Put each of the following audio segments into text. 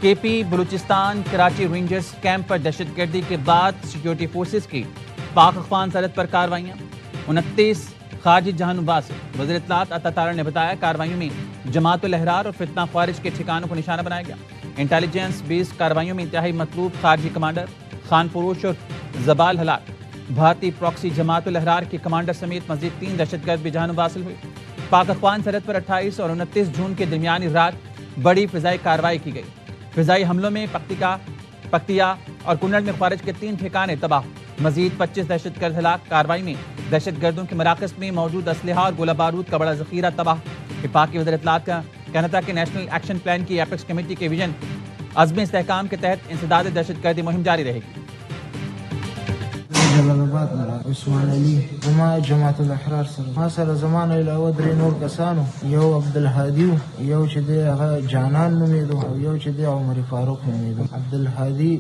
کے پی Balochistan Karachi rangers camp پر دہشت گردی کے بعد سیکیورٹی فورسز کی پاک افغان سرحد پر کارروائیاں 29 خارجی جہانوں باز وزیر اطلاعات عطا تارڑ نے بتایا کارروائیوں میں جماعت الاحرار اور فتنہ خوارج کے ٹھکانوں کو نشانہ بنایا گیا۔ انٹیلیجنس بیس کارروائیوں میں انتہائی مطلوب خارجی کمانڈر خان فروش اور زبال ہلاک، بھارتی پراکسی جماعت الاحرار کے کمانڈر سمیت مزید 3 دہشت گرد بھی جانب حاصل ہوئے۔ پاک افغان سرحد پر 28 اور 29 جون کے درمیانی رات بڑی فضائی کارروائی کی گئی۔ فضائی حملوں میں پکتیا اور کنڑ میں خوارج کے 3 ٹھکانے تباہ، مزید 25 دہشت گرد ہلاک۔ کارروائی میں دہشت گردوں کے مراکز میں موجود اسلحہ اور گولہ بارود کا بڑا ذخیرہ تباہ۔ وفاق کی وزیر اطلاعات کا کہنا تھا کہ نیشنل ایکشن پلان کی ایپیکس کمیٹی کے ویژن عزم استحکام کے تحت انسداد دہشت گردی مہم جاری رہے گی۔ جلال آباد عثمان علی جماعت الاحرار ما سره زمان علاوه درې نور کسانو، یو عبدالهادي یو چې دی هغه جانان نومیدو او یو چې دی عمر فاروق نومیدو۔ عبدالهادي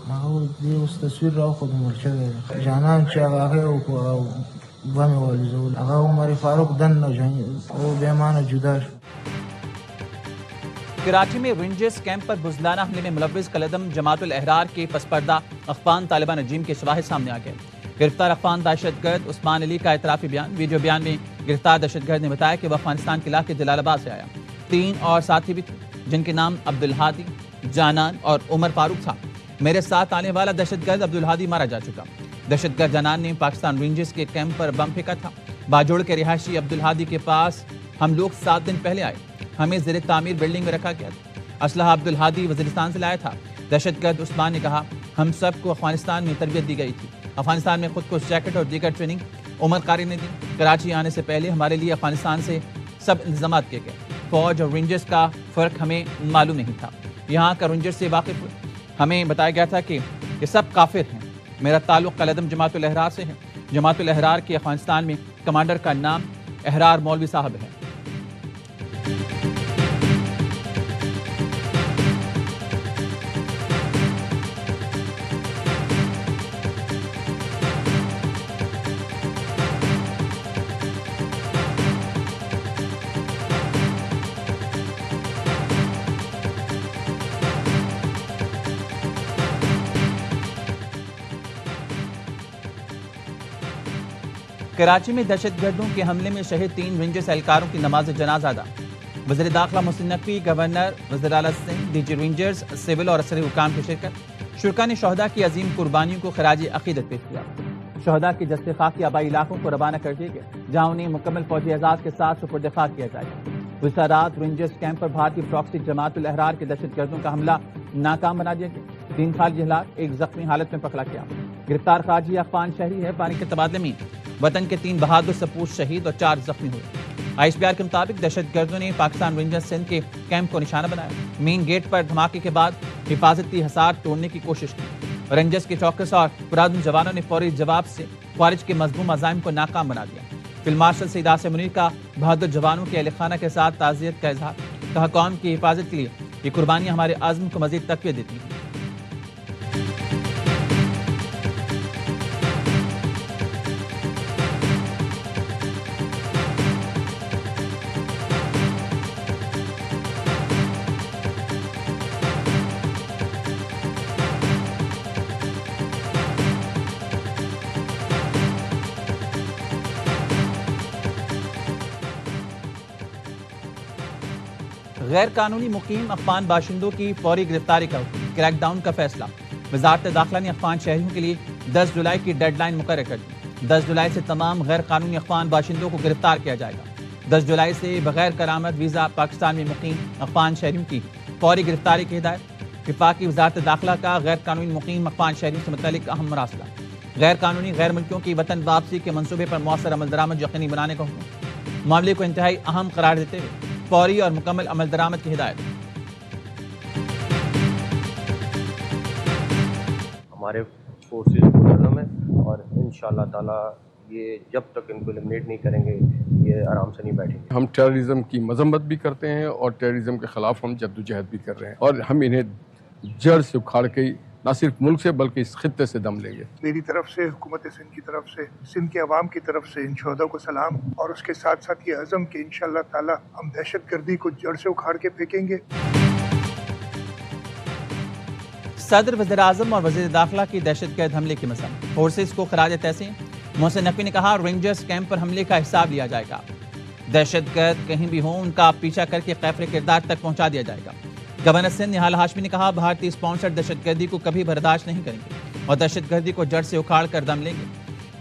هغه دی اوس تصویر راوخود مرچه جانان چې هغه او بم والزول هغه عمر فاروق دن او بیمانه جدا شو۔ کراچی میں رینجرز کیمپ پر بزدلانہ حملے میں ملوث کالعدم جماعت الاحرار کے پسپردہ افغان طالبان رجیم کے شواہد سامنے آ گئے۔ گرفتار افغان دہشت گرد عثمان علی کا اعترافی بیان۔ ویڈیو بیان میں گرفتار دہشت گرد نے بتایا کہ وہ افغانستان کے علاقے جلال آباد سے آیا۔ 3 اور ساتھی بھی تھے جن کے نام عبدالہادی، جانان اور عمر فاروق تھا۔ میرے ساتھ آنے والا دہشت گرد عبدالہادی مارا جا چکا۔ دہشت گرد جانان نے پاکستان رینجرز کے کیمپ پر بم پھینکا تھا۔ باجوڑ کے رہائشی عبدالہادی کے پاس ہم لوگ 7 دن پہلے آئے، ہمیں زیر تعمیر بلڈنگ میں رکھا گیا تھا۔ اسلحہ عبدالہادی وزیرستان سے لایا تھا۔ دہشت گرد عثمان نے کہا ہم سب کو افغانستان میں تربیت دی گئی تھی، افغانستان میں خود کو جیکٹ اور دیگر ٹریننگ عمر قاری نے دی۔ کراچی آنے سے پہلے ہمارے لیے افغانستان سے سب انتظامات کیے گئے۔ فوج اور رینجرز کا فرق ہمیں معلوم نہیں تھا، یہاں کا رینجرز سے واقف ہوئے، ہمیں بتایا گیا تھا کہ یہ سب کافر ہیں۔ میرا تعلق کالعدم جماعت الاحرار سے ہے۔ جماعت الاحرار کے افغانستان میں کمانڈر کا نام احرار مولوی صاحب ہے۔ کراچی میں دہشت گردوں کے حملے میں شہید 3 رینجرز اہلکاروں کی نماز جنازہ ادا۔ وزیر داخلہ محسن نقوی، گورنر وزیر اعلیٰ Sindh, D G rangers, civil اور عسکری حکام کی شرکت۔ شرکاء نے شہداء کی عظیم قربانیوں کو خراج عقیدت پیش کیا۔ شہداء کے جسد خاکی آبائی علاقوں کو روانہ کر دیے گئے جہاں انہیں مکمل فوجی اعزاز کے ساتھ سپرد خاک کیا جائے گا۔ گزشتہ رات رینجرز کیمپ پر بھارتی پراکسی جماعت الاحرار کے دہشت گردوں کا حملہ ناکام بنا دیا گیا۔ 3 خارجی ہلاک، 1 زخمی حالت میں پکڑا گیا۔ گرفتار خارجی افغان شہری ہے۔ پانی کے تبادلے میں وطن کے 3 بہادر سپوت شہید اور 4 زخمی ہوئے۔ آئی ایس پی آر کے مطابق دہشت گردوں نے پاکستان رینجرز سندھ کے کیمپ کو نشانہ بنایا۔ مین گیٹ پر دھماکے کے بعد حفاظتی حصار توڑنے کی کوشش کی۔ رینجرز کے چوکس اور پرعزم جوانوں نے فوری جواب سے خوارج کے مذموم عزائم کو ناکام بنا دیا۔ فیلڈ مارشل سعید آصف منیر کا بہادر جوانوں کے اہل خانہ کے ساتھ تعزیت کا اظہار۔ کہا قوم کی حفاظت کے لیے یہ قربانیاں ہمارے عزم کو مزید تقویت دیتی ہیں۔ غیر قانونی مقیم افغان باشندوں کی فوری گرفتاری کا حکم، کریک ڈاؤن کا فیصلہ۔ وزارت داخلہ نے افغان شہریوں کے لیے 10 جولائی کی ڈیڈ لائن مقرر کر دی۔ 10 جولائی سے تمام غیر قانونی افغان باشندوں کو گرفتار کیا جائے گا۔ 10 جولائی سے بغیر کرامت ویزا پاکستان میں مقیم افغان شہریوں کی فوری گرفتاری کی ہدایت۔ وفاقی وزارت داخلہ کا غیر قانونی مقیم افغان شہریوں سے متعلق اہم مراسلہ۔ غیر قانونی غیر ملکیوں کی وطن واپسی کے منصوبے پر مؤثر عمل درآمد یقینی بنانے کا حکم۔ معاملے کو انتہائی اہم قرار دیتے ہوئے فوری اور مکمل عمل درآمد کی ہدایت۔ ہمارے فورسز منظم ہیں اور انشاءاللہ تعالیٰ یہ جب تک ان کو ایلیمنیٹ نہیں کریں گے یہ آرام سے نہیں بیٹھیں گے۔ ہم ٹیررزم کی مذمت بھی کرتے ہیں اور ٹیررزم کے خلاف ہم جدوجہد بھی کر رہے ہیں اور ہم انہیں جڑ سے اکھاڑ کے نہ صرف ملک سے بلکہ اس خطے سے دم لیں گے۔ میری طرف سے، حکومت سندھ کی طرف سے، سندھ کے عوام کی طرف سے ان شہداء کو سلام، اور اس کے ساتھ ساتھ یہ عزم کہ انشاءاللہ تعالی ہم دہشت گردی کو جڑ سے اکھاڑ کے پھینکیں گے۔ صدر وزیر اعظم اور وزیر داخلہ کی دہشت گرد حملے کی مذمت، فورسز کو خراج تحسین۔ محسن نقوی نے کہا رینجرز کیمپ پر حملے کا حساب لیا جائے گا، دہشت گرد کہیں بھی ہوں ان کا پیچھا کر کے قیفر کردار تک پہنچا دیا جائے گا۔ گورنر سندھ نہال ہاشمی نے کہا بھارتی اسپانسر دہشت گردی کو کبھی برداشت نہیں کریں گے اور دہشت گردی کو جڑ سے اکھاڑ کر دم لیں گے۔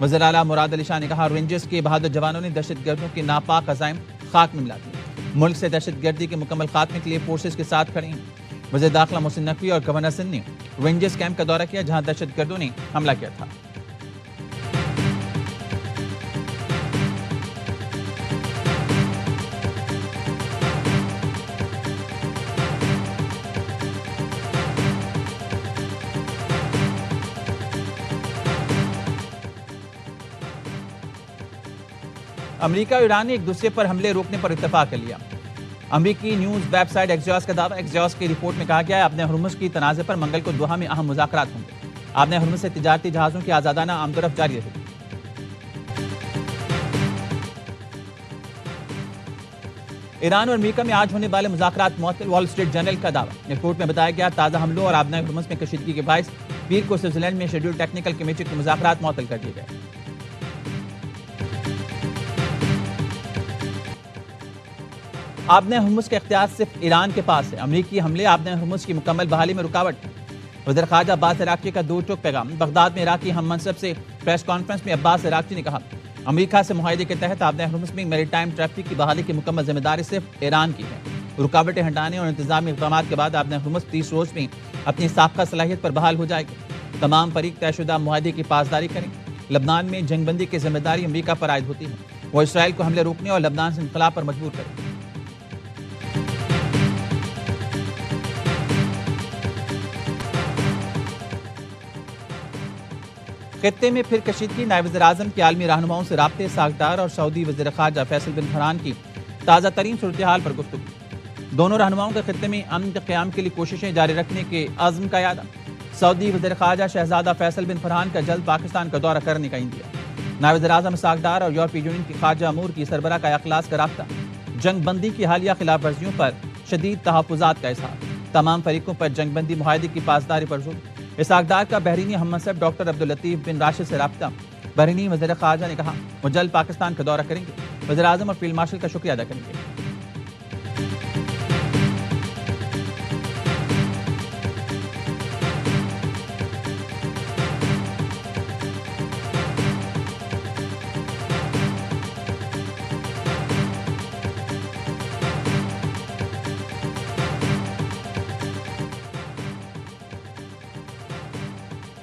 وزیر اعلیٰ مراد علی شاہ نے کہا رینجرز کے بہادر جوانوں نے دہشت گردوں کے ناپاک عزائم خاک میں ملا دیے، ملک سے دہشت گردی کے مکمل خاتمے کے لیے فورسز کے ساتھ کھڑے ہیں۔ وزیر داخلہ محسن نقوی اور گورنر سندھ نے رینجرز کیمپ کا دورہ کیا جہاں دہشت گردوں نے حملہ کیا تھا۔ امریکہ اور ایران نے ایک دوسرے پر حملے روکنے پر اتفاق کر لیا۔ امریکی نیوز ویب سائٹ ایکزیوس کا دعویٰ، ایکزیوس کی رپورٹ میں کہا گیا ہے آبِ ہرمز کی تنازع پر منگل کو دوحہ میں اہم مذاکرات ہوں گے۔ آبِ ہرمز سے تجارتی جہازوں کی آزادانہ آمد و رفت جاری رہے گی۔ ایران اور امریکہ میں آج ہونے والے مذاکرات معطل، وال اسٹریٹ جرنل کا دعویٰ۔ رپورٹ میں بتایا گیا تازہ حملوں اور آبِ ہرمز میں کشیدگی کے باعث پیر کو سوئٹزرلینڈ میں شیڈول ٹیکنیکل کمیٹی کے مذاکرات معطل کر دیے گئے۔ آبِ ہرمز کا اختیار صرف ایران کے پاس ہے، امریکی حملے آبِ ہرمز کی مکمل بحالی میں رکاوٹ ہے۔ وزیر خارجہ عباس عراقچی کا دو ٹوک پیغام۔ بغداد میں عراقی ہم منصب سے پریس کانفرنس میں عباس عراقچی نے کہا امریکہ سے معاہدے کے تحت آبِ ہرمز میں میری ٹائم ٹریفک کی بحالی کی مکمل ذمہ داری صرف ایران کی ہے۔ رکاوٹیں ہٹانے اور انتظامی اقدامات کے بعد آبِ ہرمز 30 روز میں اپنی سابقہ صلاحیت پر بحال ہو جائے گی۔ تمام فریق طے شدہ معاہدے کی پاسداری کریں۔ لبنان میں جنگ بندی کی ذمہ داری امریکہ پر عائد ہوتی ہے، وہ اسرائیل کو حملے روکنے اور لبنان سے انخلا پر مجبور کرے۔ خطے میں پھر کشیدگی، نائب وزیر اعظم کے عالمی رہنماؤں سے رابطے، ساکھدار اور سعودی وزیر خارجہ فیصل بن فرحان کی تازہ ترین صورتحال پر گفتگو۔ دونوں رہنماؤں کا خطے میں امن کے قیام کے لیے کوششیں جاری رکھنے کے عزم کا اعادہ۔ سعودی وزیر خارجہ شہزادہ فیصل بن فرحان کا جلد پاکستان کا دورہ کرنے کا اندیا۔ نائب وزیر اعظم ساکھدار اور یورپی یونین کی خارجہ امور کی سربراہ کا اخلاص کا رابطہ۔ جنگ بندی کی حالیہ خلاف ورزیوں پر شدید تحفظات کا اظہار۔ تمام فریقوں پر جنگ بندی معاہدے کی پاسداری پر زور۔ اسحاق کا بحرینی ہم منصب ڈاکٹر عبداللطیف بن راشد سے رابطہ۔ بحرینی وزیر خارجہ نے کہا وہ جلد پاکستان کا دورہ کریں گے، وزیر اعظم اور فیلڈ مارشل کا شکریہ ادا کریں گے۔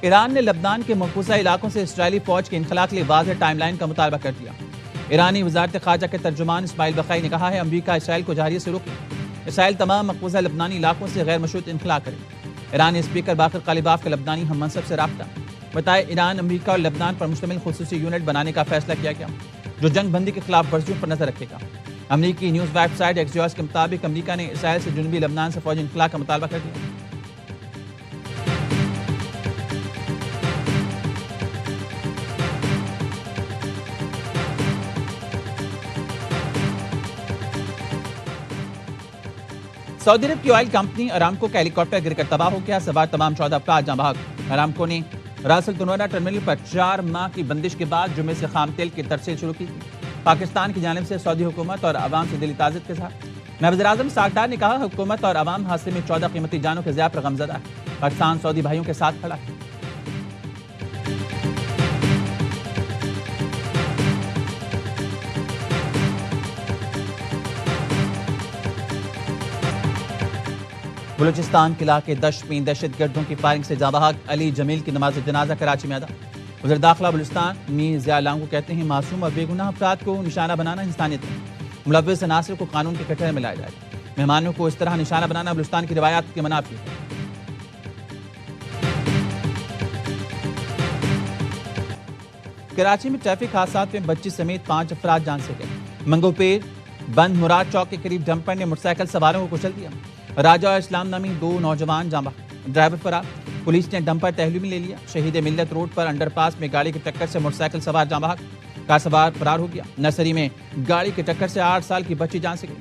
ایران نے لبنان کے محفوظہ علاقوں سے اسرائیلی فوج کے انخلاء کے لیے واضح ٹائم لائن کا مطالبہ کر دیا۔ ایرانی وزارت خارجہ کے ترجمان اسماعیل بقائی نے کہا ہے امریکہ اسرائیل کو جارحیت سے روکے، اسرائیل تمام مقبوضہ لبنانی علاقوں سے غیر مشروط انخلاء کرے۔ ایرانی اسپیکر باقر قالیباف کا لبنانی ہم منصب سے رابطہ۔ بتائے ایران امریکہ اور لبنان پر مشتمل خصوصی یونٹ بنانے کا فیصلہ کیا گیا جو جنگ بندی کے خلاف ورزیوں پر نظر رکھے گا۔ امریکی نیوز ویب سائٹ ایکزیوس کے مطابق امریکہ نے اسرائیل سے جنوبی لبنان سے فوجی انخلاء کا مطالبہ کر دیا۔ سعودی عرب کی آئل کمپنی ارامکو کا ہیلی کاپٹر گر کر تباہ ہو گیا، سوار تمام 14 افراد جاں بحق۔ ارامکو نے راس التنورہ ٹرمینل پر 4 ماہ کی بندش کے بعد جمعے سے خام تیل کی ترسیل شروع کی تھی۔ پاکستان کی جانب سے سعودی حکومت اور عوام سے دلی تعزیت کے ساتھ نائب وزیر اعظم ساکھدار نے کہا حکومت اور عوام حادثے میں 14 قیمتی جانوں کے ضیاع پر غمزدہ ہے، پاکستان سعودی بھائیوں کے ساتھ کھڑا ہے۔ بلوچستان کے علاقے دشت میں دہشت گردوں کی فائرنگ سے جاں بحق علی جمیل کی نماز جنازہ کراچی میں ادا۔ وزیر داخلہ بلوچستان میر ضیاء لانگو کہتے ہیں معصوم اور بے گناہ افراد کو نشانہ بنانا انسانیت ہے، ملوث عناصر کو قانون کے کٹہرے میں لایا جائے گا۔ مہمانوں کو اس طرح نشانہ بنانا بلوچستان کی روایات کے منافی ہے۔ کراچی میں ٹریفک حادثات میں بچی سمیت 5 افراد جان سے گئے۔ منگو پیر بند مراد چوک کے قریب ڈمپر نے موٹر سائیکل سواروں کو کچل دیا۔ راجہ اور اسلام نامی 2 نوجوان جاں بحق، ڈرائیور فرار۔ پولیس نے ڈمپر تحویل میں لے لیا۔ شہید ملت روڈ پر انڈر پاس میں گاڑی کی ٹکر سے موٹر سائیکل سوار جاں بحق، کار سوار فرار ہو گیا۔ نرسری میں گاڑی کی ٹکر سے 8 سال کی بچی جان سے گئی۔